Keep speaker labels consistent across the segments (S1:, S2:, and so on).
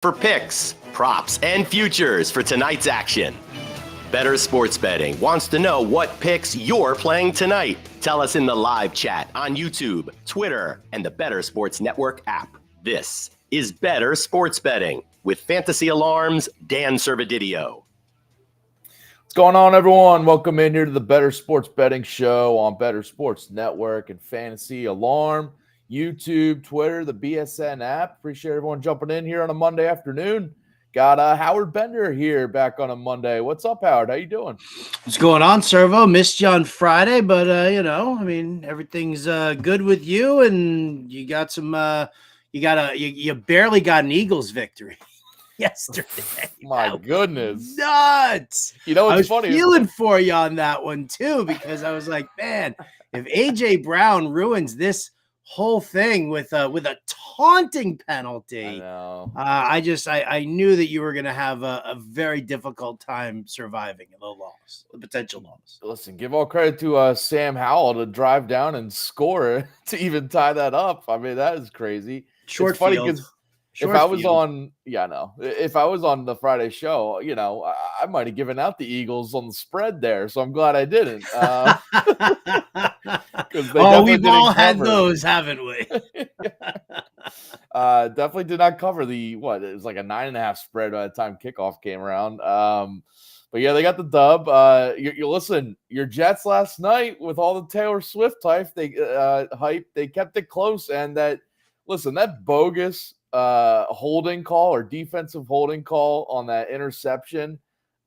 S1: for picks, props, and futures for tonight's action. Bettor Sports Betting wants to know what picks you're playing tonight. Tell us in the live chat on YouTube, Twitter, and the Bettor Sports Network app. This is Bettor Sports Betting with Fantasy Alarm's Dan Servodidio.
S2: What's going on, everyone? Welcome in here to the Bettor Sports Betting Show on Bettor Sports Network and Fantasy Alarm, YouTube, Twitter, the BSN app. Appreciate everyone jumping in here on a Monday afternoon. Got Howard Bender here back on a Monday. What's up, Howard? How you doing?
S3: What's going on, Servo? Missed you on Friday, but everything's good with you, and you got some. You barely got an Eagles victory yesterday.
S2: My goodness,
S3: nuts!
S2: You know,
S3: it's
S2: funny.
S3: I was feeling for you on that one too, because I was like, man, if AJ Brown ruins this whole thing with a taunting penalty, I knew that you were going to have a very difficult time surviving the potential loss.
S2: Listen, give all credit to Sam Howell to drive down and score to even tie that up. I mean, that is crazy.
S3: Short
S2: it's funny
S3: field.
S2: If I was on the Friday show, I might have given out the Eagles on the spread there. So I'm glad I didn't.
S3: We've all had those, haven't we?
S2: Definitely did not cover it was like a 9.5 spread by the time kickoff came around. But yeah, they got the dub. You listen, your Jets last night with all the Taylor Swift hype, they kept it close. And that bogus holding call or defensive holding call on that interception.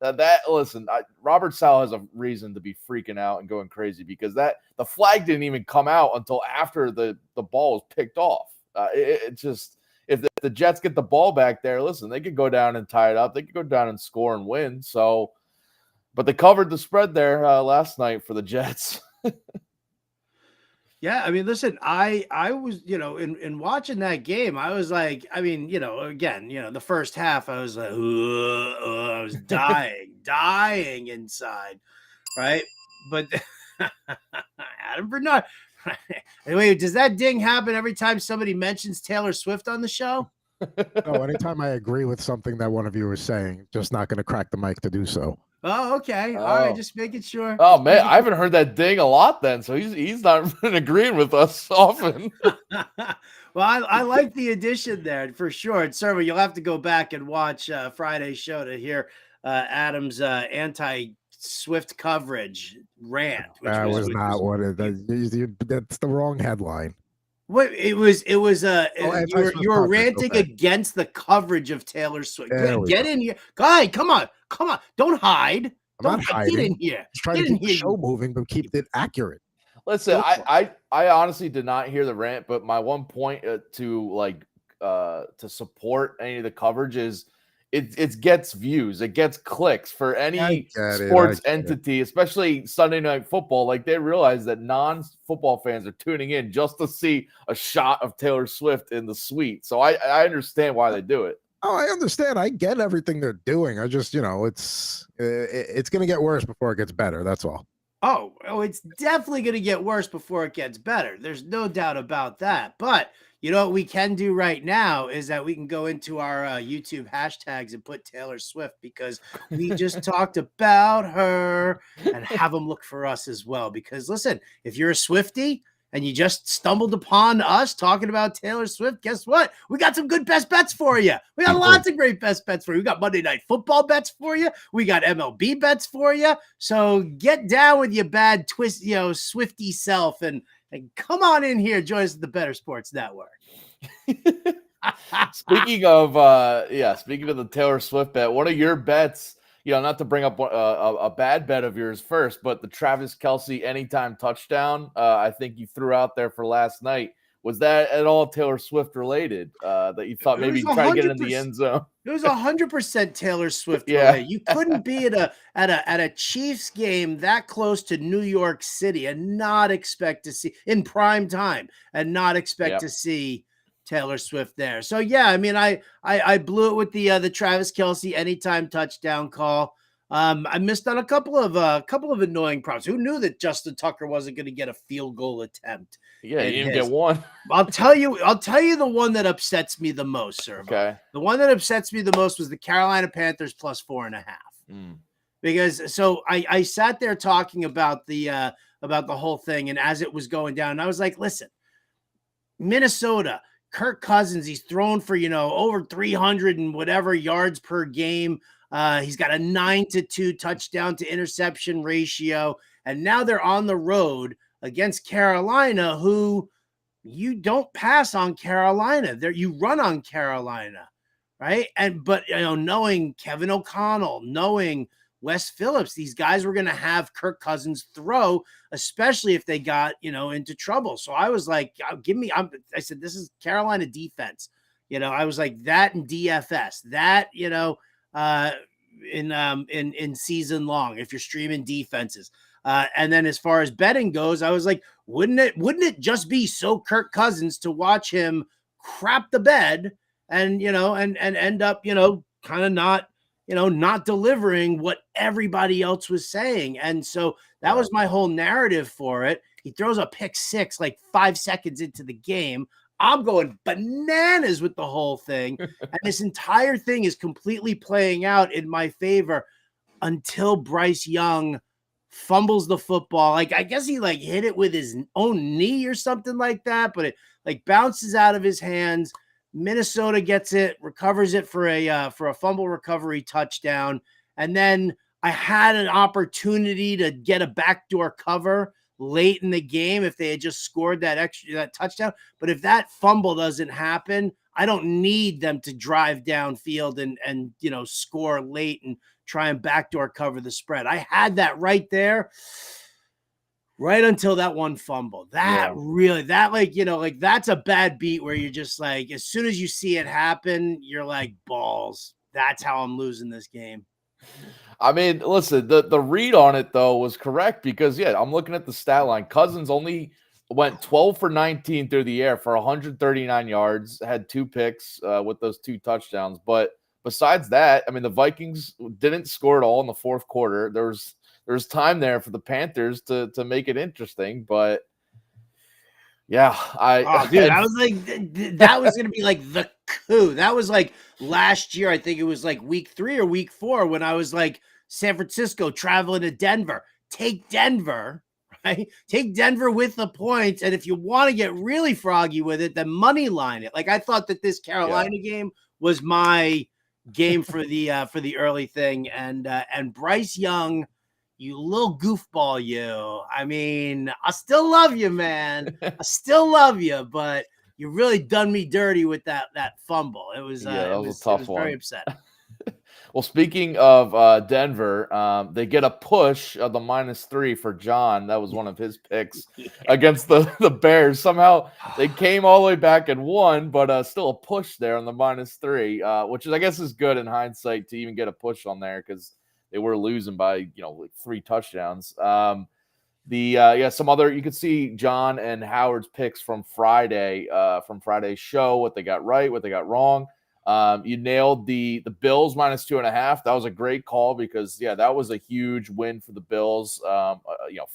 S2: Robert Saleh has a reason to be freaking out and going crazy because the flag didn't even come out until after the ball was picked off. It just, if the Jets get the ball back there, listen, they could go down and tie it up. They could go down and score and win. So, but they covered the spread there last night for the Jets.
S3: Yeah, I mean, listen, I was, in watching that game, I was like, the first half, I was like, I was dying inside, right? But Adam Bernard. Anyway, does that ding happen every time somebody mentions Taylor Swift on the show?
S4: No, anytime I agree with something that one of you is saying, just not going to crack the mic to do so.
S3: Oh, okay. All right, just making sure.
S2: Oh, man, I haven't heard that ding a lot then, so he's not agreeing with us often.
S3: Well, I like the addition there for sure. And Servo, you'll have to go back and watch Friday's show to hear Adam's anti-Swift coverage rant.
S4: That was not what it is. That's the wrong headline.
S3: What it was you were ranting against the coverage of Taylor Swift. Get in here, guy. Come on. Don't hide.
S4: I'm not hiding.
S3: Get in here.
S4: Just trying to keep the show moving, but keep it accurate.
S2: Listen, I honestly did not hear the rant, but my one point to support any of the coverage is it gets views, it gets clicks for any sports entity, especially Sunday Night Football. Like, they realize that non-football fans are tuning in just to see a shot of Taylor Swift in the suite. So I understand why they do it.
S4: Oh, I understand. I get everything they're doing. I just, it's going to get worse before it gets better. That's all.
S3: Oh, it's definitely going to get worse before it gets better. There's no doubt about that. But you know what we can do right now is that we can go into our YouTube hashtags and put Taylor Swift, because we just talked about her, and have them look for us as well. Because listen, if you're a Swiftie and you just stumbled upon us talking about Taylor Swift, guess what? We got some good best bets for you. We got lots of great best bets for you. We got Monday Night Football bets for you. We got MLB bets for you. So get down with your bad twist, Swiftie self, and come on in here. Join us at the Bettor Sports Network.
S2: Speaking of the Taylor Swift bet, one of your bets, not to bring up a bad bet of yours first, but the Travis Kelce anytime touchdown, I think you threw out there for last night. Was that at all Taylor Swift related? That you thought maybe try to get in the end zone?
S3: It was 100% Taylor Swift related. You couldn't be at a Chiefs game that close to New York City and not expect to see in prime time and not expect to see Taylor Swift there. So yeah, I mean, I blew it with the Travis Kelce anytime touchdown call. I missed on a couple of annoying props. Who knew that Justin Tucker wasn't going to get a field goal attempt?
S2: Yeah, you didn't get one.
S3: I'll tell you the one that upsets me the most, sir.
S2: Okay.
S3: The one that upsets me the most was the Carolina Panthers plus 4.5. Because I sat there talking about the whole thing, and as it was going down, I was like, listen, Minnesota, Kirk Cousins, he's thrown for over 300 and whatever yards per game. He's got a 9-2 touchdown to interception ratio, and now they're on the road against Carolina, who you don't pass on Carolina. You run on Carolina, right? But knowing Kevin O'Connell, knowing Wes Phillips, these guys were going to have Kirk Cousins throw, especially if they got into trouble. So I was like, I said, this is Carolina defense. I was like that in DFS, that in season long if you're streaming defenses. And then as far as betting goes, I was like, wouldn't it just be so Kirk Cousins to watch him crap the bed and and end up kind of not delivering what everybody else was saying. And so that was my whole narrative for it. He throws a pick six like 5 seconds into the game. I'm going bananas with the whole thing. And this entire thing is completely playing out in my favor until Bryce Young fumbles the football. Like, I guess he hit it with his own knee or something like that, but it bounces out of his hands. Minnesota gets it, recovers it for a fumble recovery touchdown. And then I had an opportunity to get a backdoor cover late in the game if they had just scored that touchdown. But if that fumble doesn't happen, I don't need them to drive downfield and score late and try and backdoor cover the spread. I had that right there, right until that one fumble. That's a bad beat where you're just like, as soon as you see it happen, you're like, balls. That's how I'm losing this game.
S2: I mean, listen, the read on it, though, was correct because, I'm looking at the stat line. Cousins only went 12 for 19 through the air for 139 yards, had 2 picks with those 2 touchdowns. But besides that, I mean, the Vikings didn't score at all in the fourth quarter. There's time there for the Panthers to make it interesting. But,
S3: I was like, that was going to be like the coup. That was like last year. I think it was like week 3 or week 4 when I was like, San Francisco traveling to Denver. Take Denver, right? Take Denver with the points. And if you want to get really froggy with it, then money line it. Like, I thought that this Carolina game was my game for the early thing. And Bryce Young, you little goofball, you. I mean, I still love you, man. I still love you, but you really done me dirty with that fumble. It was
S2: that was a tough one.
S3: Very upsetting.
S2: Well, speaking of Denver, they get a push of the -3 for John. That was one of his picks against the Bears. Somehow they came all the way back and won, but still a push there on the -3, which is, I guess, is good in hindsight to even get a push on there because they were losing by like 3 touchdowns. Some other, you could see John and Howard's picks from Friday's show, what they got right, what they got wrong. You nailed the Bills -2.5. That was a great call because that was a huge win for the Bills.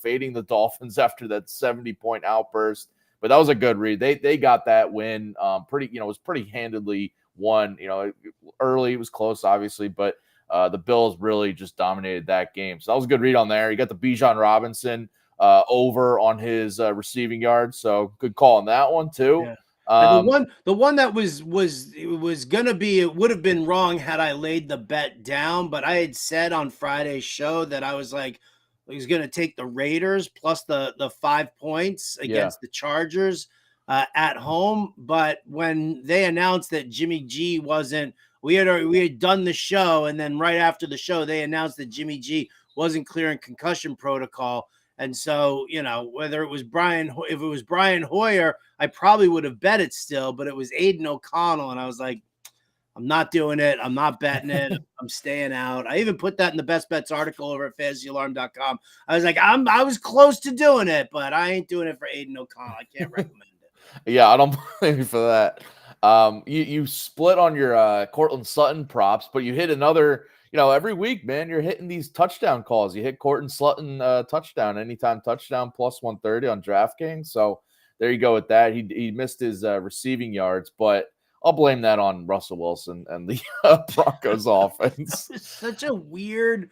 S2: Fading the Dolphins after that 70-point outburst, but that was a good read. They got that win it was pretty handedly won. Early, it was close obviously, but the Bills really just dominated that game. So that was a good read on there. You got the Bijan Robinson over on his receiving yards, so good call on that one too.
S3: Yeah. The one that it would have been wrong had I laid the bet down, but I had said on Friday's show that I was like, I was going to take the Raiders plus the 5 points against the Chargers at home. But when they announced that Jimmy G wasn't, we had done the show, and then right after the show, they announced that Jimmy G wasn't clearing concussion protocol. And so, whether if it was Brian Hoyer, I probably would have bet it still, but it was Aiden O'Connell. And I was like, I'm not doing it. I'm not betting it. I'm staying out. I even put that in the best bets article over at fantasyalarm.com. I was like, I was close to doing it, but I ain't doing it for Aiden O'Connell. I can't recommend it.
S2: Yeah, I don't blame you for that. You split on your Cortland Sutton props, but you hit another. Every week, man, you're hitting these touchdown calls. You hit Cortland Sutton touchdown, anytime touchdown plus 130 on DraftKings. So there you go with that. He missed his receiving yards, but I'll blame that on Russell Wilson and the Broncos offense.
S3: It was such a weird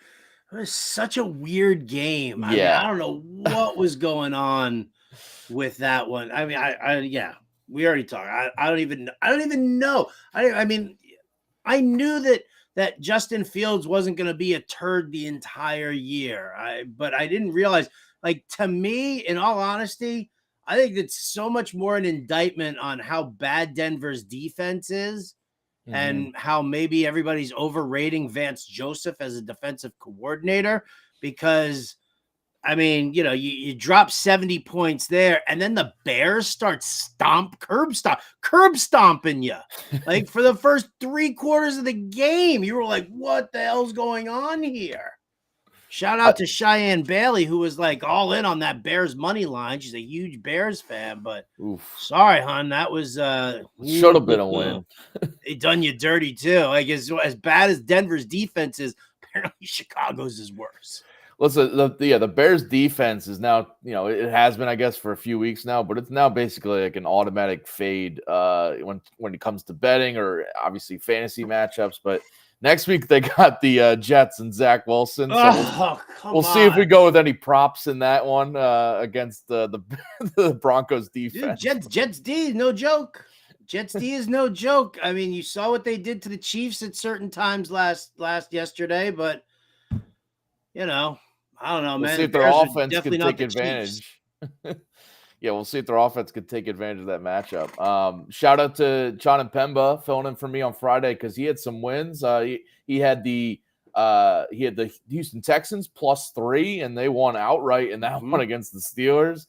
S3: game. I mean,
S2: Yeah.
S3: I don't know what was going on with that one. I mean, yeah, we already talked. I don't even know. I mean, I knew that Justin Fields wasn't going to be a turd the entire year. But I didn't realize, like, to me, in all honesty, I think it's so much more an indictment on how bad Denver's defense is and how maybe everybody's overrating Vance Joseph as a defensive coordinator, because I mean, you drop 70 points there, and then the Bears start curb stomping you. Like, for the first 3 quarters of the game, you were like, what the hell's going on here? Shout out to Cheyenne Bailey, who was like all in on that Bears money line. She's a huge Bears fan, but sorry, hon, that was
S2: should have been a win.
S3: They done you dirty too. Like, as bad as Denver's defense is, apparently Chicago's is worse.
S2: Listen, the Bears defense is now, it has been, I guess, for a few weeks now, but it's now basically like an automatic fade when it comes to betting or obviously fantasy matchups. But next week they got the Jets and Zach Wilson. So we'll see if we go with any props in that one against the Broncos defense.
S3: Dude, Jets D is no joke. Jets D is no joke. I mean, you saw what they did to the Chiefs at certain times yesterday, but I don't know, man.
S2: We'll see if their offense can take advantage. Yeah, we'll see if their offense could take advantage of that matchup. Shout out to John and Pemba filling in for me on Friday because he had some wins. He had the Houston Texans +3, and they won outright in that one against the Steelers.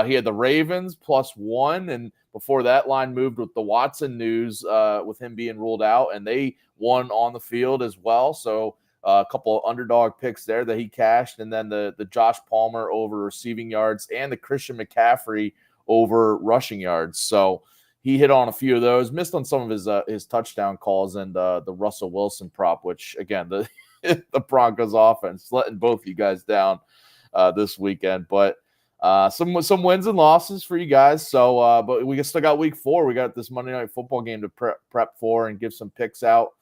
S2: He had the Ravens +1, and before that line moved with the Watson news with him being ruled out, and they won on the field as well. So a couple of underdog picks there that he cashed, and then the Josh Palmer over receiving yards and the Christian McCaffrey over rushing yards. So he hit on a few of those, missed on some of his touchdown calls and the Russell Wilson prop, which again the Broncos offense letting both of you guys down this weekend. But some wins and losses for you guys. So but we still got week 4. We got this Monday Night Football game to prep for and give some picks out.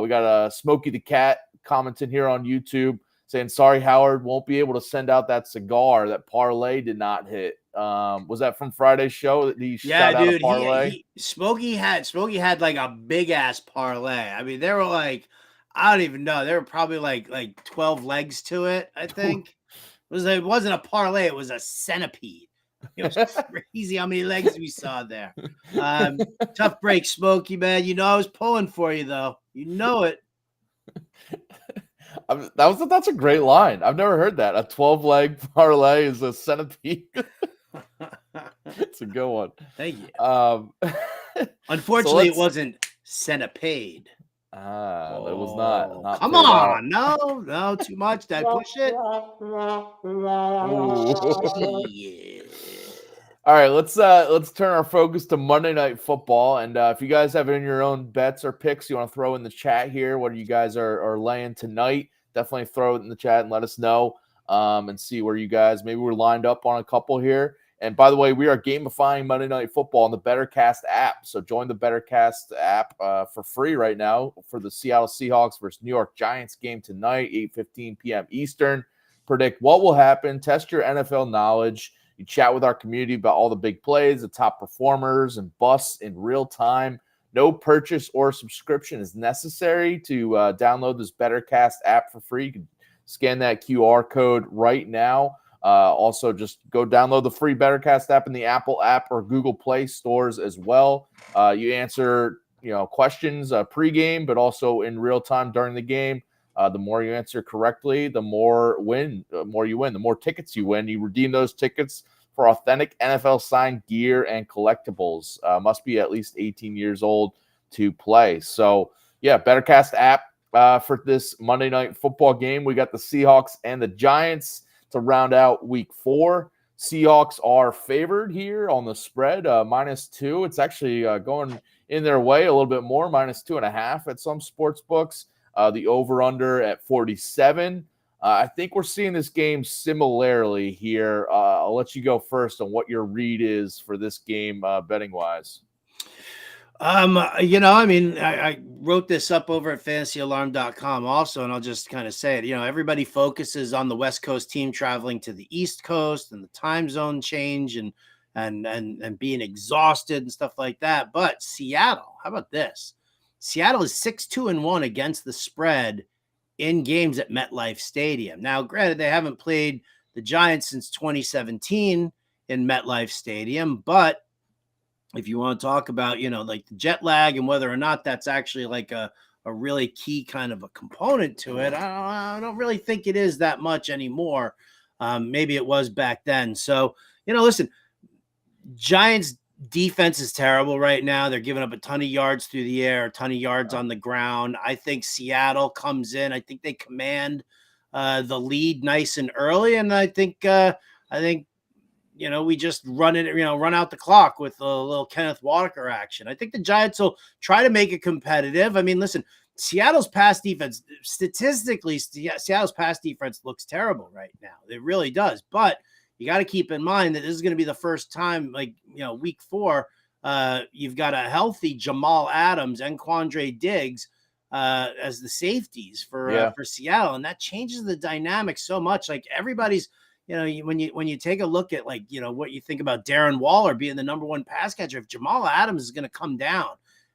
S2: We got Smokey the Cat commenting here on YouTube saying, sorry, Howard won't be able to send out that cigar. That parlay did not hit. Was that from Friday's show that he shot out a parlay?
S3: Smokey had like a big ass parlay. I mean, they were like, I don't even know. There were probably like 12 legs to it, I think. It wasn't a parlay, it was a centipede. It was crazy how many legs we saw there. Tough break, Smokey, man. I was pulling for you, though. You know it.
S2: That's a great line. I've never heard that. A 12-leg parlay is a centipede. It's a good one.
S3: Thank you. Unfortunately, it wasn't centipede.
S2: It was not
S3: come on. No, too much. Did I push it?
S2: Yeah. All right, let's turn our focus to Monday Night Football. And if you guys have any of your own bets or picks you want to throw in the chat here, what you guys are laying tonight, definitely throw it in the chat and let us know and see where you guys, maybe we're lined up on a couple here. And by the way, we are gamifying Monday Night Football on the BettorCast app. So join the BettorCast app for free right now for the Seattle Seahawks versus New York Giants game tonight, 8:15 p.m. Eastern. Predict what will happen, test your NFL knowledge. You chat with our community about all the big plays, the top performers, and busts in real time. No purchase or subscription is necessary to download this BettorCast app for free. You can scan that QR code right now. Also, just go download the free BettorCast app in the Apple app or Google Play stores as well. You answer questions pregame, but also in real time during the game. The more you answer correctly, the more you win. The more tickets you win. You redeem those tickets for authentic NFL signed gear and collectibles. Must be at least 18 years old to play. So, yeah, BettorCast app for this Monday Night Football game. We got the Seahawks and the Giants to round out week 4. Seahawks are favored here on the spread, -2. It's actually going in their way a little bit more, -2.5 at some sports books. The over-under at 47. I think we're seeing this game similarly here. I'll let you go first on what your read is for this game betting-wise.
S3: I wrote this up over at fantasyalarm.com also, and I'll just kind of say it. Everybody focuses on the West Coast team traveling to the East Coast and the time zone change and being exhausted and stuff like that. But Seattle, how about this? Seattle is 6-2-1 against the spread in games at MetLife Stadium. Now, granted, they haven't played the Giants since 2017 in MetLife Stadium, but if you want to talk about, like the jet lag and whether or not that's actually like a really key kind of a component to it, I don't really think it is that much anymore. Maybe it was back then. So, listen, Giants defense is terrible right now. They're giving up a ton of yards through the air, a ton of yards on the ground. I think Seattle comes in. I think they command the lead nice and early. And I think we just run out the clock with a little Kenneth Walker action. I think the Giants will try to make it competitive. I mean, listen, Seattle's pass defense, statistically, Seattle's pass defense looks terrible right now. It really does. But you got to keep in mind that this is going to be the first time, week 4, you've got a healthy Jamal Adams and Quandre Diggs as the safeties for Seattle. And that changes the dynamic so much. Like everybody's, when you take a look at what you think about Darren Waller being the number 1 pass catcher, if Jamal Adams is going to come down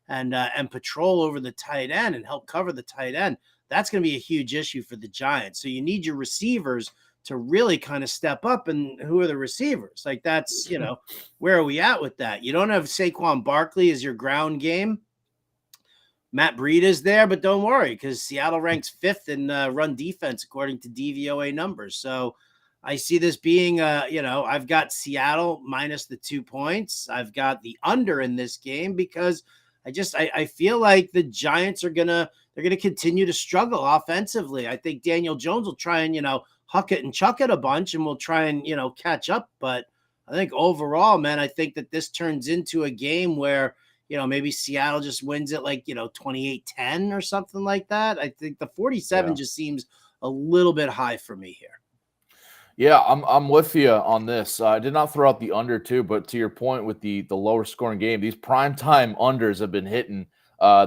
S3: and patrol over the tight end and help cover the tight end, that's going to be a huge issue for the Giants. So you need your receivers to really kind of step up. And who are the receivers? Like that's, where are we at with that? You don't have Saquon Barkley as your ground game. Matt Breida is there, but don't worry because Seattle ranks 5th in run defense according to DVOA numbers. So I see this being, I've got Seattle minus the 2 points. I've got the under in this game because I feel like the Giants they're going to continue to struggle offensively. I think Daniel Jones will try and, huck it and chuck it a bunch and we'll try and, catch up. But I think overall, man, I think that this turns into a game where, maybe Seattle just wins it 28-10 or something like that. I think the 47 just seems a little bit high for me here.
S2: Yeah, I'm with you on this. I did not throw out the under too, but to your point with the lower scoring game, these primetime unders have been hitting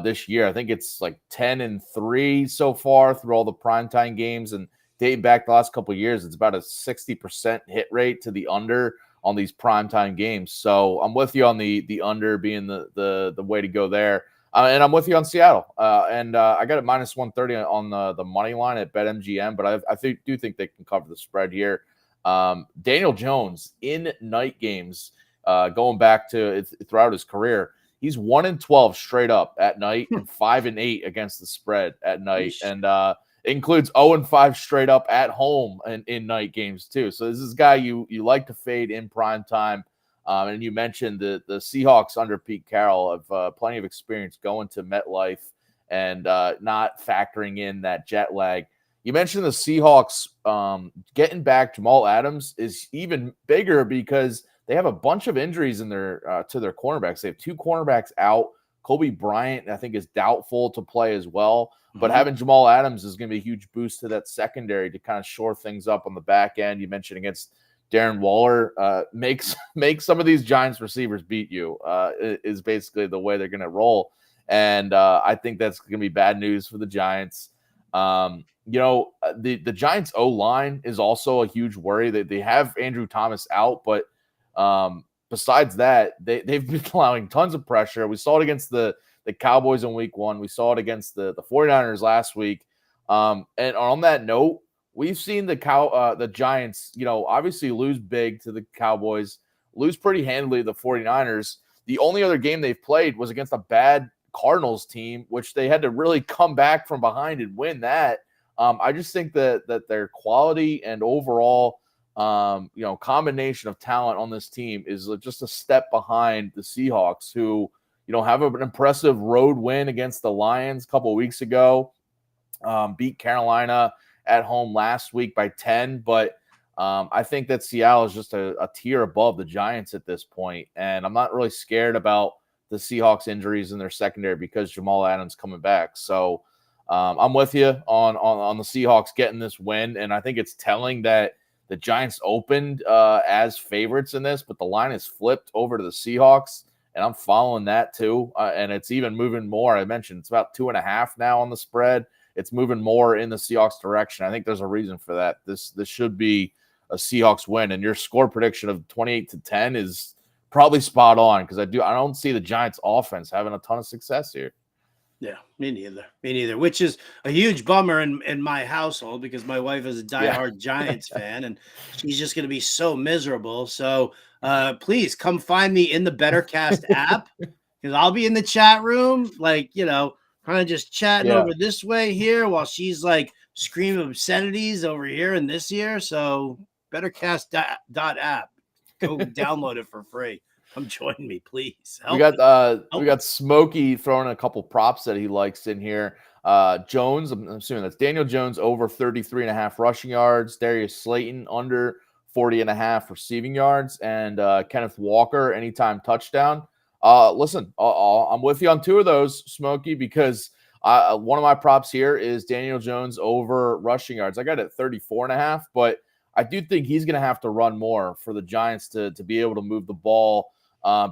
S2: this year. I think it's 10-3 so far through all the primetime games, and dating back the last couple of years, it's about a 60% hit rate to the under on these primetime games. So I'm with you on the under being the way to go there. And I'm with you on Seattle. And I got it -130 on the money line at BetMGM, but I do think they can cover the spread here. Daniel Jones in night games, going back to throughout his career, he's 1-12 straight up at night and 5-8 against the spread at night. And it includes 0-5 straight up at home in night games too. So this is a guy you like to fade in prime time. And you mentioned the Seahawks under Pete Carroll have plenty of experience going to MetLife and not factoring in that jet lag. You mentioned the Seahawks getting back Jamal Adams is even bigger because they have a bunch of injuries in their to their cornerbacks. They have 2 cornerbacks out. Kobe Bryant, I think, is doubtful to play as well. But having Jamal Adams is going to be a huge boost to that secondary to kind of shore things up on the back end. You mentioned against Darren Waller, make some of these Giants receivers beat you is basically the way they're going to roll. And I think that's going to be bad news for the Giants. The Giants O-line is also a huge worry. They have Andrew Thomas out, but besides that, they've been allowing tons of pressure. We saw it against the Cowboys in week 1. We saw it against the 49ers last week. And on that note, we've seen the Giants, obviously lose big to the Cowboys, lose pretty handily to the 49ers. The only other game they've played was against a bad Cardinals team, which they had to really come back from behind and win that. I just think that their quality and overall, combination of talent on this team is just a step behind the Seahawks, who, have an impressive road win against the Lions a couple of weeks ago, beat Carolina at home last week by 10. But I think that Seattle is just a tier above the Giants at this point. And I'm not really scared about the Seahawks injuries in their secondary because Jamal Adams coming back. So I'm with you on the Seahawks getting this win, and I think it's telling that the Giants opened as favorites in this, but the line is flipped over to the Seahawks, and I'm following that too. And it's even moving more. I mentioned it's about 2.5 now on the spread. It's moving more in the Seahawks direction. I think there's a reason for that. This should be a Seahawks win, and your score prediction of 28-10 is probably spot on because I don't see the Giants offense having a ton of success here.
S3: Yeah, me neither. Which is a huge bummer in my household because my wife is a diehard Giants fan, and she's just going to be so miserable. So please come find me in the BettorCast app because I'll be in the chat room, like, kind of just chatting over this way here while she's like screaming obscenities over here and this year. So BettorCast.app, go download it for free. Come join me, please.
S2: We got Smokey throwing a couple props that he likes in here. Jones, I'm assuming that's Daniel Jones over 33.5 rushing yards. Darius Slayton under 40.5 receiving yards, and Kenneth Walker anytime touchdown. Listen, I'm with you on two of those, Smokey, because one of my props here is Daniel Jones over rushing yards. I got it at 34.5, but I do think he's going to have to run more for the Giants to be able to move the ball.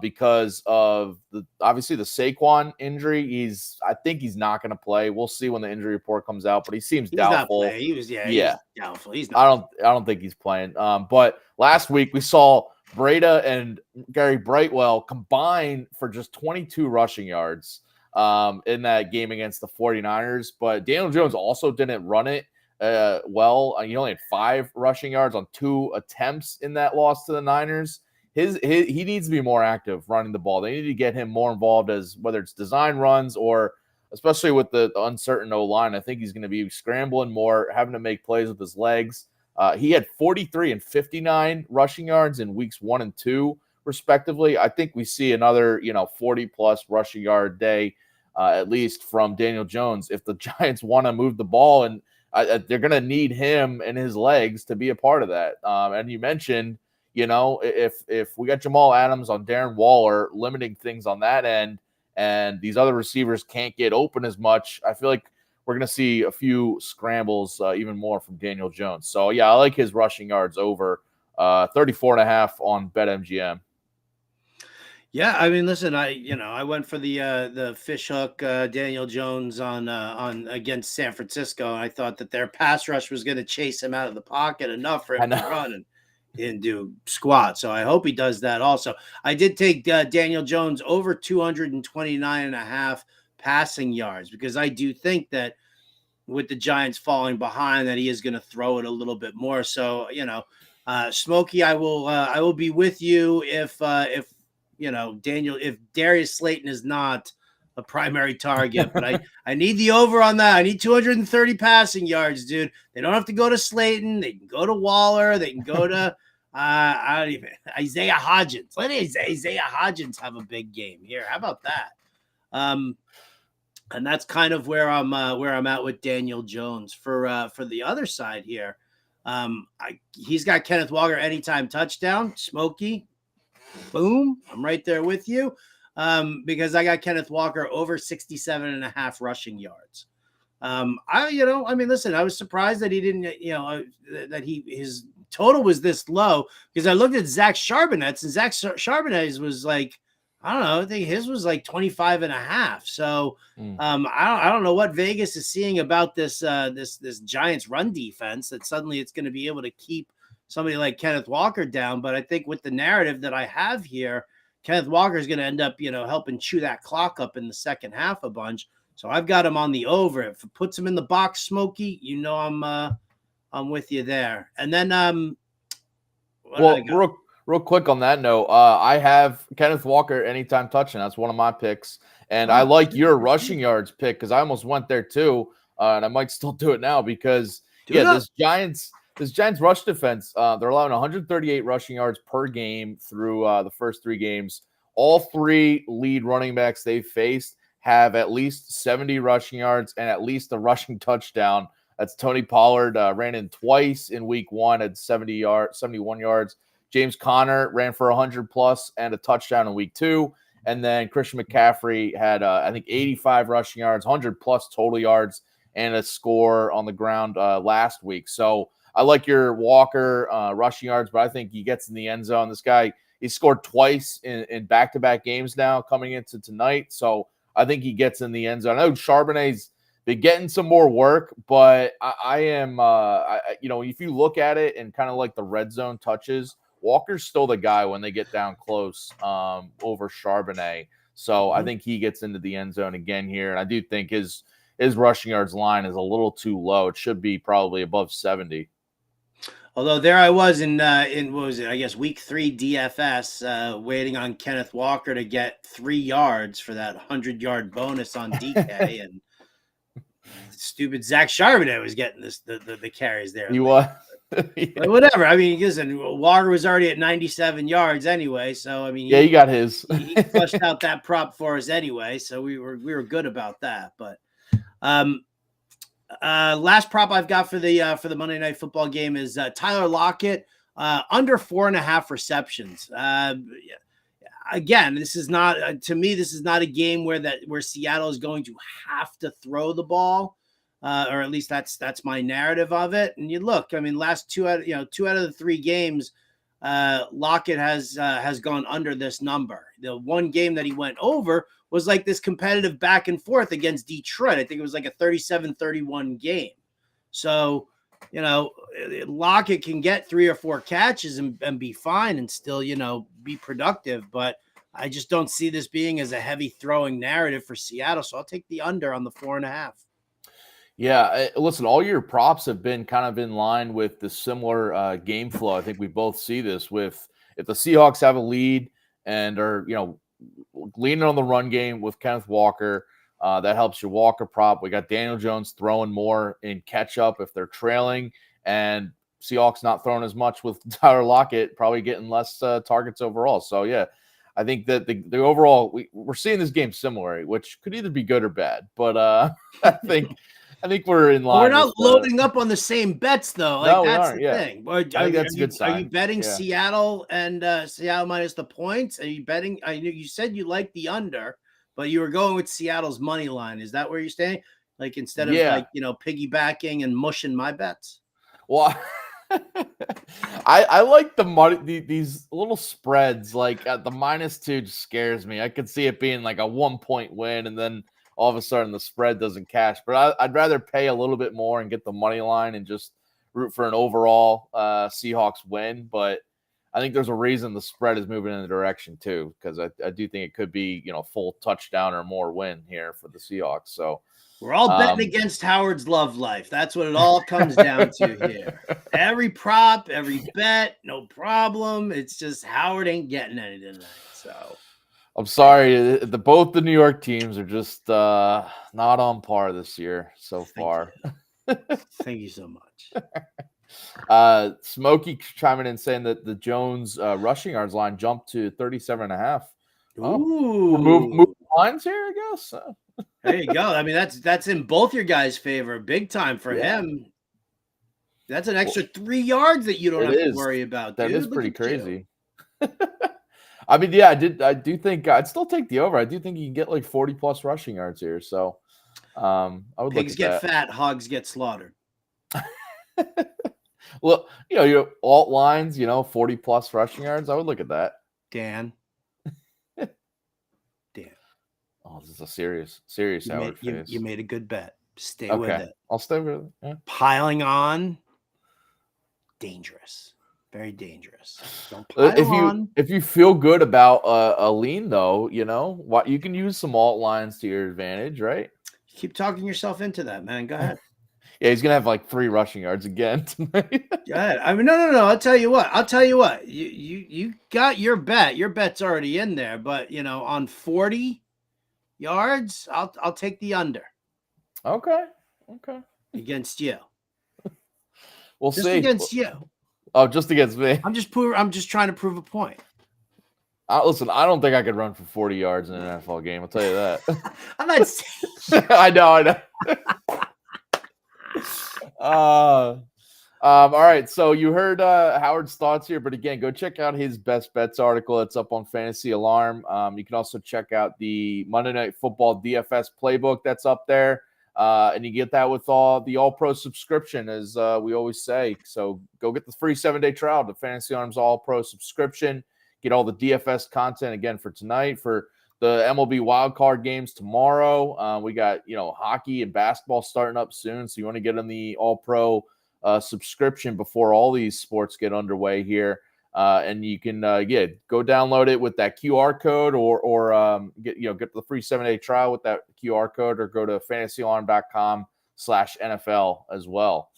S2: Because of obviously the Saquon injury. I think he's not going to play. We'll see when the injury report comes out, but he seems doubtful.
S3: He's doubtful. He's not.
S2: I don't think he's playing. But last week we saw Breda and Gary Brightwell combine for just 22 rushing yards in that game against the 49ers. But Daniel Jones also didn't run it well. He only had 5 rushing yards on 2 attempts in that loss to the Niners. He needs to be more active running the ball. They need to get him more involved as whether it's design runs or especially with the uncertain O-line. I think he's going to be scrambling more, having to make plays with his legs. He had 43 and 59 rushing yards in weeks 1 and 2, respectively. I think we see another 40-plus rushing yard day at least from Daniel Jones if the Giants want to move the ball, and they're going to need him and his legs to be a part of that. And you mentioned, if we got Jamal Adams on Darren Waller limiting things on that end and these other receivers can't get open as much, I feel like we're going to see a few scrambles even more from Daniel Jones. So, yeah, I like his rushing yards over 34.5 on BetMGM.
S3: Yeah, I mean, listen, I went for the fish hook Daniel Jones on against San Francisco, and I thought that their pass rush was going to chase him out of the pocket enough for him to run, and he didn't do squat. So I hope he does that also. I did take Daniel Jones over 229.5 passing yards because I do think that with the Giants falling behind that he is going to throw it a little bit more. So, Smokey, I will be with you if Darius Slayton is not a primary target, but I need the over on that. I need 230 passing yards, dude. They don't have to go to Slayton. They can go to Waller. They can go to Isaiah Hodgins. Let Isaiah Hodgins have a big game here. How about that? And that's kind of where I'm at with Daniel Jones. For the other side here, he's got Kenneth Walker anytime touchdown. Smokey, boom, I'm right there with you. Because I got Kenneth Walker over 67.5 rushing yards. Listen, I was surprised that he didn't, his total was this low because I looked at Zach Charbonnet's and Zach Charbonnet's was like, I don't know, I think his was like 25.5. So I don't know what Vegas is seeing about this Giants run defense that suddenly it's going to be able to keep somebody like Kenneth Walker down. But I think with the narrative that I have here, Kenneth Walker is going to end up, helping chew that clock up in the second half a bunch. So I've got him on the over. If it puts him in the box, Smokey, I'm with you there. And then,
S2: real quick on that note, I have Kenneth Walker anytime touching. That's one of my picks, and I like your rushing yards pick because I almost went there too, and I might still do it now because this Giants rush defense, they're allowing 138 rushing yards per game through the first 3 games. All 3 lead running backs they've faced have at least 70 rushing yards and at least a rushing touchdown. That's Tony Pollard ran in twice in week 1 at 71 yards. James Conner ran for 100 plus and a touchdown in week 2. And then Christian McCaffrey had, I think, 85 rushing yards, 100-plus total yards, and a score on the ground last week. So I like your Walker rushing yards, but I think he gets in the end zone. This guy, he scored twice in back-to-back games now coming into tonight. So I think he gets in the end zone. I know Charbonnet's been getting some more work, but I am, if you look at it and kind of like the red zone touches, Walker's still the guy when they get down close over Charbonnet. So I think he gets into the end zone again here. And I do think his rushing yards line is a little too low. It should be probably above 70.
S3: Although there I was in what was it? I guess week 3 DFS, waiting on Kenneth Walker to get 3 yards for that 100-yard bonus on DK, and stupid Zach Charbonnet was getting the carries there.
S2: He was.
S3: Yeah. Whatever. I mean, listen, Walker was already at 97 yards anyway, so I mean,
S2: he got his.
S3: he flushed out that prop for us anyway, so we were good about that. But last prop I've got for the Monday Night Football game is Tyler Lockett under 4.5 receptions. Again, this is not to me. This is not a game where Seattle is going to have to throw the ball. Or at least that's my narrative of it. And you look, I mean, last 2 out of the 3 games, Lockett has gone under this number. The one game that he went over was like this competitive back and forth against Detroit. I think it was like a 37-31 game. So, Lockett can get 3 or 4 catches and be fine and still, be productive. But I just don't see this being as a heavy throwing narrative for Seattle. So I'll take the under on the 4.5.
S2: Yeah, listen, all your props have been kind of in line with the similar game flow. I think we both see this with if the Seahawks have a lead and are, leaning on the run game with Kenneth Walker, that helps your Walker prop. We got Daniel Jones throwing more in catch-up if they're trailing, and Seahawks not throwing as much with Tyler Lockett, probably getting less targets overall. So, yeah, I think that the overall we're seeing this game similarly, which could either be good or bad. But I think we're in line.
S3: We're not loading up on the same bets, though.
S2: No,
S3: that's
S2: we aren't,
S3: the thing.
S2: I think that's a good sign.
S3: Are you betting Seattle and Seattle minus the points? Are you betting? You said you like the under, but you were going with Seattle's money line. Is that where you're staying? Like instead of piggybacking and mushing my bets?
S2: Well, I like the money. These little spreads, like the -2, just scares me. I could see it being like a 1-point win, and then all of a sudden the spread doesn't cash. But I'd rather pay a little bit more and get the money line and just root for an overall Seahawks win. But I think there's a reason the spread is moving in the direction too, because I do think it could be, full touchdown or more win here for the Seahawks. So
S3: we're all betting against Howard's love life. That's what it all comes down to here. Every prop, every bet, no problem. It's just Howard ain't getting any tonight. So
S2: I'm sorry. Both the New York teams are just not on par this year so far.
S3: Thank you so much.
S2: Smokey chiming in saying that the Jones rushing yards line jumped to 37.5.
S3: Ooh,
S2: move lines here, I guess.
S3: There you go. I mean, that's in both your guys' favor, big time for him. That's an extra 3 yards that you don't have to worry about.
S2: That is pretty crazy. I mean, yeah, I do think I'd still take the over. I do think you can get like 40+ rushing yards here. So I would
S3: Pigs
S2: look at
S3: get fat, hogs get slaughtered.
S2: Well, your alt lines, 40+ rushing yards. I would look at that.
S3: Dan.
S2: Oh, this is a serious Howard face.
S3: You made a good bet. Stay with it.
S2: I'll stay with it. Yeah.
S3: Piling on, dangerous. Very dangerous. Don't pile on.
S2: If you feel good about a lean, though, what you can use some alt lines to your advantage, right?
S3: Keep talking yourself into that, man. Go ahead.
S2: Yeah, he's gonna have like 3 rushing yards again tonight.
S3: Go ahead. I mean, no. I'll tell you what. You got your bet. Your bet's already in there, but on 40 yards, I'll take the under.
S2: Okay.
S3: Against you.
S2: We'll
S3: just
S2: see.
S3: Against you.
S2: Oh, just against me.
S3: I'm just trying to prove a point.
S2: Listen, I don't think I could run for 40 yards in an NFL game. I'll tell you that.
S3: I'm not saying.
S2: I know. All right, so you heard Howard's thoughts here, but again, go check out his best bets article. It's up on Fantasy Alarm. You can also check out the Monday Night Football DFS playbook that's up there, and you get that with the All Pro subscription, as we always say. So go get the free 7-day trial to Fantasy Alarm's All Pro subscription. Get all the DFS content again for tonight, for the MLB wildcard games tomorrow. We got hockey and basketball starting up soon, so you want to get on the All Pro subscription before all these sports get underway here, and you can go download it with that QR code, or get the free 7-day trial with that QR code, or go to fantasyalarm.com/NFL as well.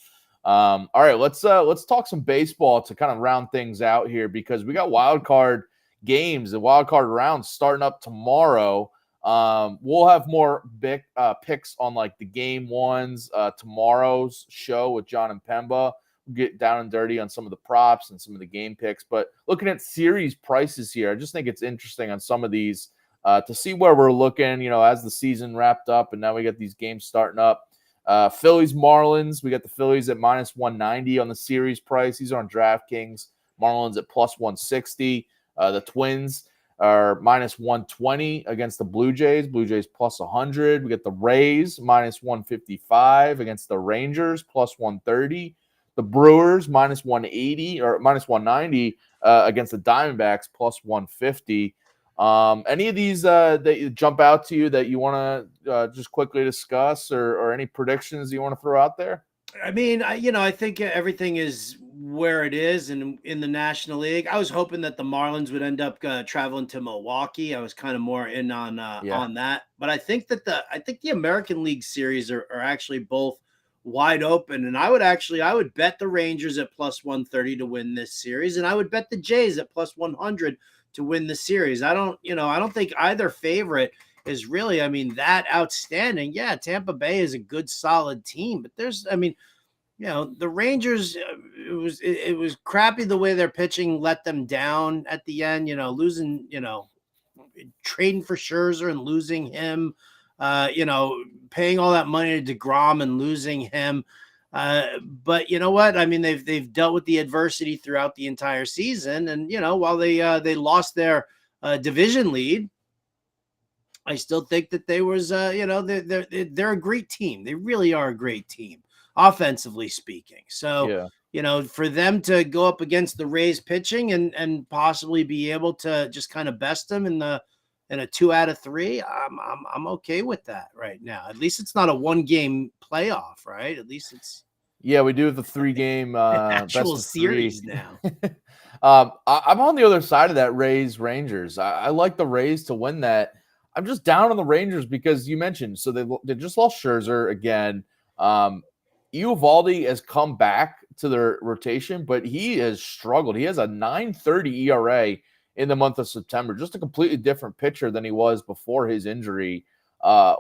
S2: All right, let's talk some baseball to kind of round things out here, because we got wild card games and wild card rounds starting up tomorrow. We'll have more big picks on like the game ones tomorrow's show with John and Pemba. We'll get down and dirty on some of the props and some of the game picks. But looking at series prices here, I just think it's interesting on some of these to see where we're looking, as the season wrapped up, and now we got these games starting up. Phillies Marlins, we got the Phillies at -190 on the series price. These are on DraftKings. Marlins at +160. The Twins are -120 against the Blue Jays. Blue Jays +100. We get the Rays -155 against the Rangers +130. The Brewers -180 or -190 against the Diamondbacks +150. Any of these that jump out to you that you want to just quickly discuss, or any predictions you want to throw out there?
S3: I mean, I think everything is where it is, and in the National League, I was hoping that the Marlins would end up traveling to Milwaukee. I was kind of more in on that, but I think that the American League series are actually both wide open, and I would bet the Rangers at +130 to win this series, and I would bet the Jays at +100 to win the series. I don't think either favorite is really, that outstanding. Yeah, Tampa Bay is a good, solid team, but the Rangers, it was crappy the way their pitching let them down at the end, losing, trading for Scherzer and losing him, paying all that money to DeGrom and losing him. But you know what? They've dealt with the adversity throughout the entire season, and while they lost their division lead, I still think that they was they're a great team. They really are a great team, offensively speaking. So for them to go up against the Rays pitching and possibly be able to just kind of best them in a 2 out of 3, I'm okay with that right now. At least it's not a 1-game playoff, right? At least it's
S2: we do the 3-game
S3: actual series now.
S2: I'm on the other side of that Rays Rangers. I like the Rays to win that. I'm just down on the Rangers because you mentioned, so they just lost Scherzer again. Eovaldi has come back to their rotation, but he has struggled. He has a 9.30 ERA in the month of September, just a completely different pitcher than he was before his injury,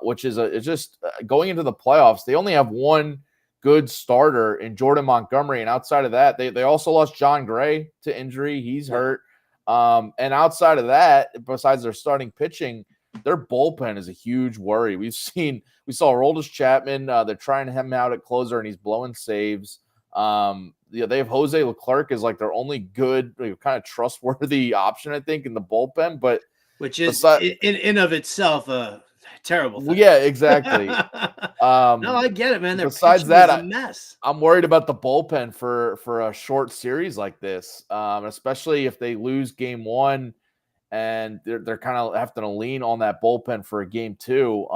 S2: which is just going into the playoffs. They only have one good starter in Jordan Montgomery, and outside of that, they also lost John Gray to injury. He's hurt. And outside of that, besides their starting pitching, their bullpen is a huge worry. We saw Aroldis Chapman. They're trying him out at closer, and he's blowing saves. They have Jose Leclerc as like their only good, kind of trustworthy option, I think, in the bullpen. But
S3: which is in of itself a terrible thing.
S2: Yeah, exactly.
S3: No, I get it, man.
S2: Besides that,
S3: a mess.
S2: I'm worried about the bullpen for a short series like this, especially if they lose game 1. And they're kind of having to lean on that bullpen for a game 2.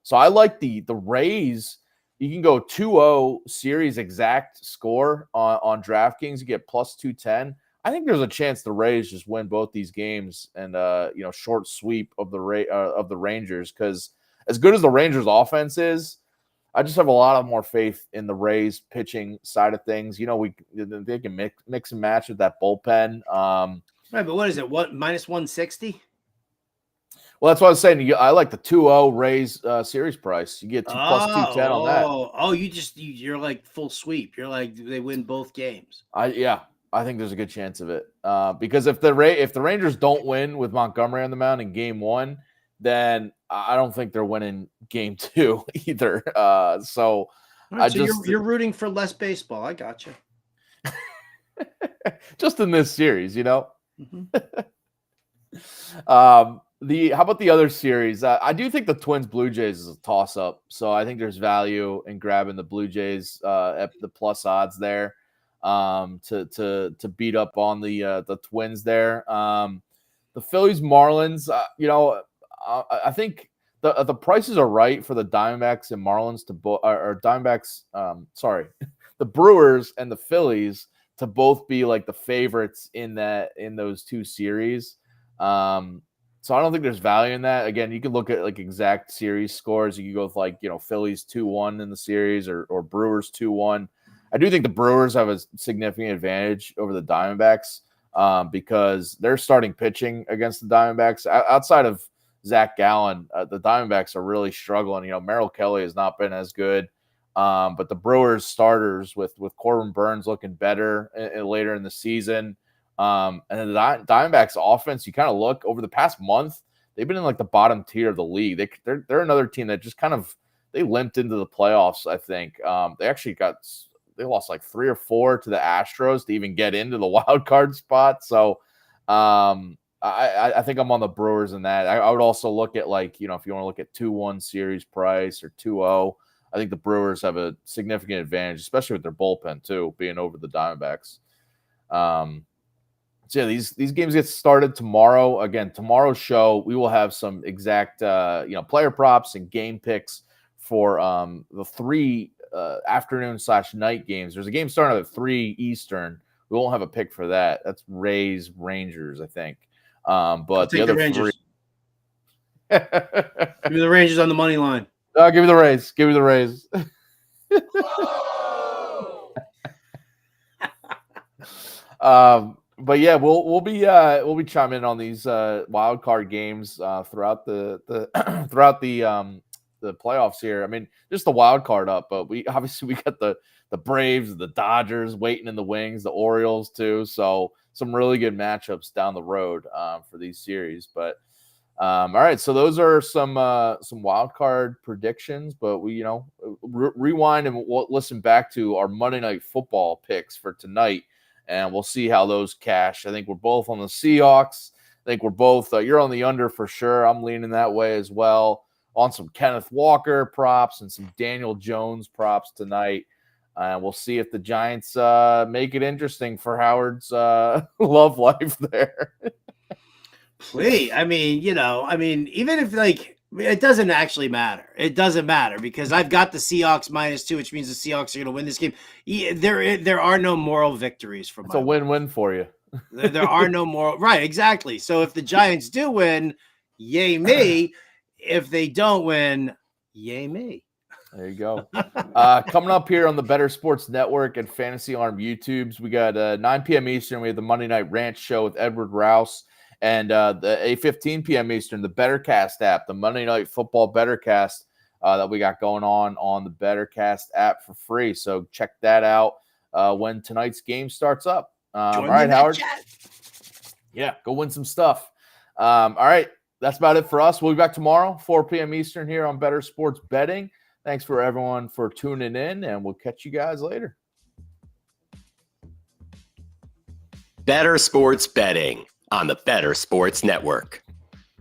S2: So I like the Rays. You can go 2-0 series exact score on DraftKings. You get +210. I think there's a chance the Rays just win both these games and short sweep of the Rangers, because as good as the Rangers offense is, I just have a lot of more faith in the Rays pitching side of things. They can mix and match with that bullpen.
S3: Right, but what is it? What, -160?
S2: Well, that's what I was saying. I like the 2-0 Rays series price. You get +210 on that.
S3: Oh, you're like full sweep. You're like they win both games.
S2: I think there's a good chance of it. Because if the Rangers don't win with Montgomery on the mound in game 1, then I don't think they're winning game 2 either. So
S3: Right, you're rooting for less baseball. I got you.
S2: Just in this series, you know.
S3: Mhm.
S2: How about the other series? I do think the Twins Blue Jays is a toss up, so I think there's value in grabbing the Blue Jays at the plus odds there to beat up on the Twins there. The Phillies Marlins, I think the prices are right for the Diamondbacks and Marlins or Diamondbacks. The Brewers and the Phillies to both be like the favorites in those two series. So I don't think there's value in that. Again, you can look at like exact series scores. You can go with like, Phillies 2-1 in the series or Brewers 2-1. I do think the Brewers have a significant advantage over the Diamondbacks because they're starting pitching against the Diamondbacks. Outside of Zach Gallen, the Diamondbacks are really struggling. Merrill Kelly has not been as good. But the Brewers starters with Corbin Burns looking better later in the season. And then the Diamondbacks offense, you kind of look over the past month, they've been in like the bottom tier of the league. They're another team that just they limped into the playoffs. I think they lost like 3 or 4 to the Astros to even get into the wild card spot. So I think I'm on the Brewers in that. I would also look at if you want to look at 2-1 series price or 2-0, I think the Brewers have a significant advantage, especially with their bullpen too, being over the Diamondbacks. So yeah, these games get started tomorrow. Again, tomorrow's show, we will have some exact player props and game picks for the 3 afternoon/night games. There's a game starting at 3 Eastern. We won't have a pick for that. That's Rays Rangers, I think. But the other 3.
S3: Give me the Rangers on the money line.
S2: Give me the Rays. Give me the Rays. But yeah, we'll be chiming in on these wild card games throughout the throughout the playoffs here. I mean, just the wild card up, but we got the Braves, the Dodgers waiting in the wings, the Orioles too. So some really good matchups down the road for these series. But all right, so those are some wild card predictions. But we rewind and we'll listen back to our Monday Night Football picks for tonight. And we'll see how those cash. I think we're both on the Seahawks. I think we're both you're on the under for sure. I'm leaning that way as well. On some Kenneth Walker props and some Daniel Jones props tonight. We'll see if the Giants make it interesting for Howard's love life there.
S3: Please, even if it doesn't actually matter. It doesn't matter because I've got the Seahawks -2, which means the Seahawks are going to win this game. There are no moral victories for
S2: it's a win-win for you.
S3: There are no moral. Right, exactly. So if the Giants do win, yay me. If they don't win, yay me.
S2: There you go. Coming up here on the Bettor Sports Network and Fantasy Alarm YouTubes, we got 9 p.m. Eastern. We have the Monday Night Ranch Show with Edward Rouse. And the 8:15 p.m. Eastern, the Bettercast app, the Monday Night Football Bettercast that we got going on the Bettercast app for free. So check that out when tonight's game starts up. All right, Howard. Yeah, go win some stuff. All right, that's about it for us. We'll be back tomorrow, 4 p.m. Eastern here on Bettor Sports Betting. Thanks for everyone for tuning in, and we'll catch you guys later.
S1: Bettor Sports Betting on the Bettor Sports Network.